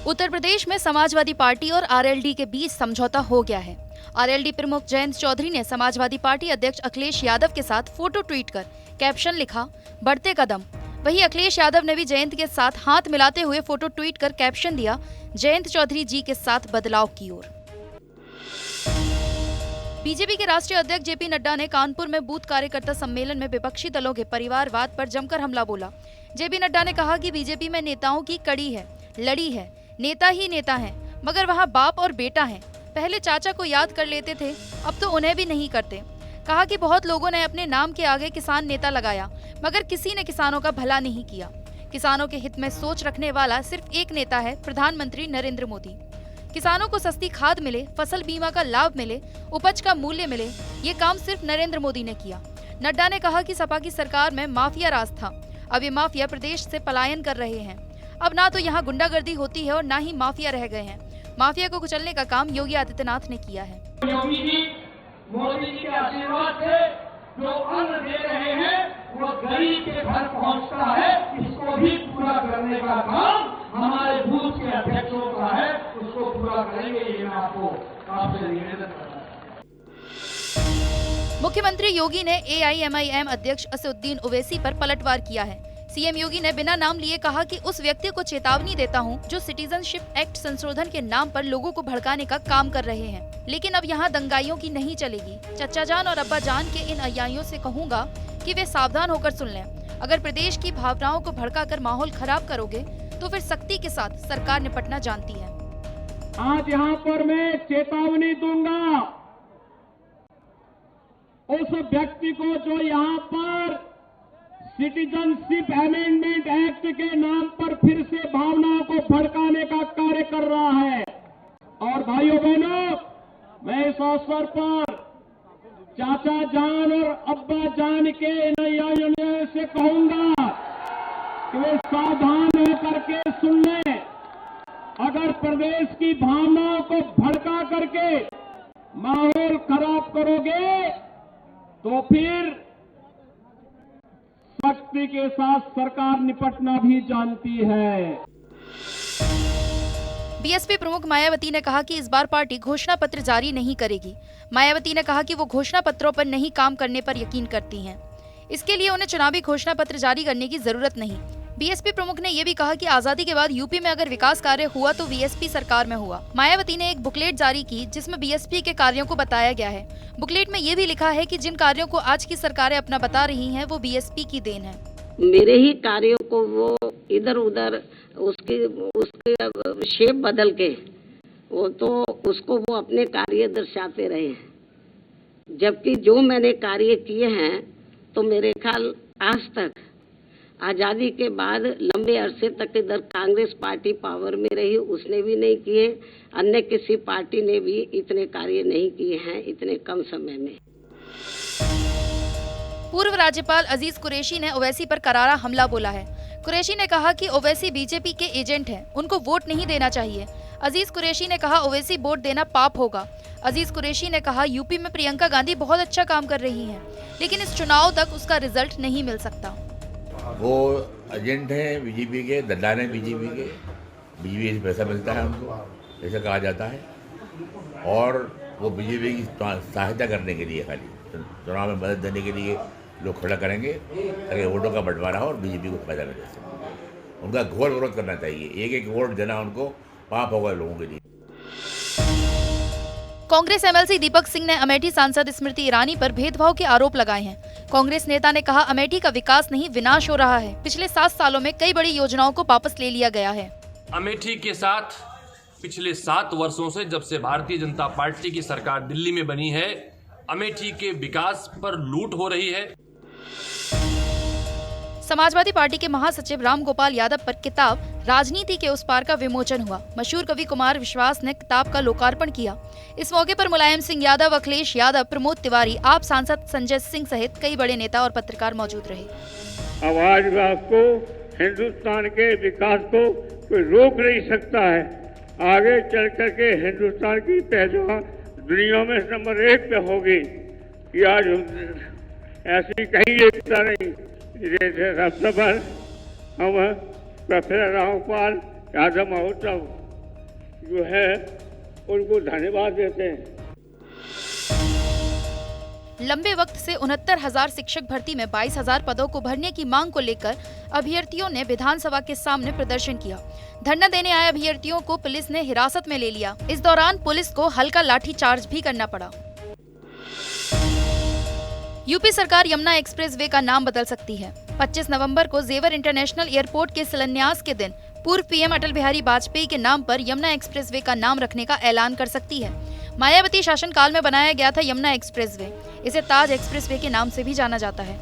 उत्तर प्रदेश में समाजवादी पार्टी और आरएलडी के बीच समझौता हो गया है। आरएलडी प्रमुख जयंत चौधरी ने समाजवादी पार्टी अध्यक्ष अखिलेश यादव के साथ फोटो ट्वीट कर कैप्शन लिखा, बढ़ते कदम। वहीं अखिलेश यादव ने भी जयंत के साथ हाथ मिलाते हुए फोटो ट्वीट कर कैप्शन दिया, जयंत चौधरी जी के साथ बदलाव की ओर। बीजेपी के राष्ट्रीय अध्यक्ष जेपी नड्डा ने कानपुर में बूथ कार्यकर्ता सम्मेलन में विपक्षी दलों के परिवारवाद पर जमकर हमला बोला। जेपी नड्डा ने कहा कि बीजेपी में नेताओं की कड़ी है, लड़ी है, नेता ही नेता हैं, मगर वहाँ बाप और बेटा हैं। पहले चाचा को याद कर लेते थे, अब तो उन्हें भी नहीं करते। कहा कि बहुत लोगों ने अपने नाम के आगे किसान नेता लगाया, मगर किसी ने किसानों का भला नहीं किया। किसानों के हित में सोच रखने वाला सिर्फ एक नेता है, प्रधानमंत्री नरेंद्र मोदी। किसानों को सस्ती खाद मिले, फसल बीमा का लाभ मिले, उपज का मूल्य मिले, ये काम सिर्फ नरेंद्र मोदी ने किया। नड्डा ने कहा कि सपा की सरकार में माफिया राज था, अब ये माफिया प्रदेश से पलायन कर रहे हैं। अब ना तो यहाँ गुंडागर्दी होती है और ना ही माफिया रह गए हैं। माफिया को कुचलने का काम योगी आदित्यनाथ ने किया है। योगी जी मोदी जी के आशीर्वाद से जो अन्न दे रहे हैं वो गरीब के घर पहुंचता है, इसको भी पूरा करने का काम हमारे बूथ के अध्यक्षों का है, उसको पूरा करेंगे। ये मैं आपसे निवेदन करता हूं। मुख्यमंत्री योगी ने एआईएमआईएम अध्यक्ष असदुद्दीन ओवैसी पर पलटवार किया है। सीएम योगी ने बिना नाम लिए कहा कि उस व्यक्ति को चेतावनी देता हूं जो सिटीजनशिप एक्ट संशोधन के नाम पर लोगों को भड़काने का काम कर रहे हैं। लेकिन अब यहाँ दंगाइयों की नहीं चलेगी। चचा जान और अब्बा जान के इन अन्यायियों से कहूंगा कि वे सावधान होकर सुन लें। अगर प्रदेश की भावनाओं को भड़का कर माहौल खराब करोगे तो फिर सख्ती के साथ सरकार निपटना जानती है। आज यहाँ पर मैं चेतावनी दूंगा उस व्यक्ति को जो यहाँ पर सिटीजनशिप अमेंडमेंट एक्ट के नाम पर फिर से भावनाओं को भड़काने का कार्य कर रहा है। और भाइयों बहनों, मैं इस अवसर पर चाचा जान और अब्बा जान के अन्यायियों से कहूंगा कि वे सावधान होकर के सुन लें। अगर प्रदेश की भावनाओं को भड़का करके माहौल खराब करोगे तो फिर सख्ती के साथ सरकार निपटना भी जानती है। बीएसपी प्रमुख मायावती ने कहा कि इस बार पार्टी घोषणा पत्र जारी नहीं करेगी। मायावती ने कहा कि वो घोषणा पत्रों पर नहीं काम करने पर यकीन करती हैं। इसके लिए उन्हें चुनावी घोषणा पत्र जारी करने की जरूरत नहीं। बीएसपी प्रमुख ने ये भी कहा कि आजादी के बाद यूपी में अगर विकास कार्य हुआ तो बीएसपी सरकार में हुआ। मायावती ने एक बुकलेट जारी की जिसमें बीएसपी के कार्यों को बताया गया है। बुकलेट में ये भी लिखा है कि जिन कार्यों को आज की सरकारें अपना बता रही हैं वो बीएसपी की देन है। मेरे ही कार्यों को वो इधर उधर उसके शेप बदल के वो तो उसको वो अपने कार्य दर्शाते रहे हैं, जबकि जो मैंने कार्य किए हैं तो मेरे ख्याल आज तक आजादी के बाद लंबे अरसे तक इधर कांग्रेस पार्टी पावर में रही, उसने भी नहीं किए, अन्य किसी पार्टी ने भी इतने कार्य नहीं किए हैं इतने कम समय में। पूर्व राज्यपाल अजीज कुरैशी ने ओवैसी पर करारा हमला बोला है। कुरैशी ने कहा कि ओवैसी बीजेपी के एजेंट हैं, उनको वोट नहीं देना चाहिए। अजीज कुरैशी ने कहा ओवैसी वोट देना पाप होगा। अजीज कुरैशी ने कहा यूपी में प्रियंका गांधी बहुत अच्छा काम कर रही हैं, लेकिन इस चुनाव तक उसका रिजल्ट नहीं मिल सकता। वो एजेंट हैं बीजेपी के, दल्लान हैं बीजेपी के, बीजेपी से पैसा मिलता है उनको, ऐसा कहा जाता है। और वो बीजेपी की सहायता करने के लिए, खाली चुनाव में मदद देने के लिए लोग खड़ा करेंगे ताकि वोटों का बंटवारा हो और बीजेपी को फायदा मिले। उनका घोर विरोध करना चाहिए। एक एक वोट देना उनको पाप होगा लोगों के लिए। कांग्रेस एमएलसी दीपक सिंह ने अमेठी सांसद स्मृति ईरानी पर भेदभाव के आरोप लगाए हैं। कांग्रेस नेता ने कहा अमेठी का विकास नहीं विनाश हो रहा है। पिछले 7 सालों में कई बड़ी योजनाओं को वापस ले लिया गया है। अमेठी के साथ पिछले 7 वर्षों से जब से भारतीय जनता पार्टी की सरकार दिल्ली में बनी है, अमेठी के विकास पर लूट हो रही है। समाजवादी पार्टी के महासचिव राम गोपाल यादव पर किताब राजनीति के उस पार का विमोचन हुआ। मशहूर कवि कुमार विश्वास ने किताब का लोकार्पण किया। इस मौके पर मुलायम सिंह यादव, अखिलेश यादव, प्रमोद तिवारी, आप सांसद संजय सिंह सहित कई बड़े नेता और पत्रकार मौजूद रहे। आवाज को हिंदुस्तान के विकास को कोई रोक नहीं सकता है। आगे चल करके हिंदुस्तान की पहचान दुनिया में नंबर 1 पे होगी। कि आज ऐसी कहीं एकता नहीं। जैसे पर हम प्रोफेसर रामपाल यादव महोत्सव जो है उनको धन्यवाद देते हैं। लंबे वक्त से 69,000 शिक्षक भर्ती में 22,000 पदों को भरने की मांग को लेकर अभ्यर्थियों ने विधानसभा के सामने प्रदर्शन किया। धरना देने आए अभ्यर्थियों को पुलिस ने हिरासत में ले लिया। इस दौरान पुलिस को हल्का लाठीचार्ज भी करना पड़ा। यूपी सरकार यमुना एक्सप्रेसवे का नाम बदल सकती है। 25 नवंबर को जेवर इंटरनेशनल एयरपोर्ट के शिलान्यास के दिन पूर्व पीएम अटल बिहारी वाजपेयी के नाम पर यमुना एक्सप्रेसवे का नाम रखने का ऐलान कर सकती है। मायावती शासनकाल में बनाया गया था यमुना एक्सप्रेसवे। इसे ताज एक्सप्रेसवे के नाम से भी जाना जाता है।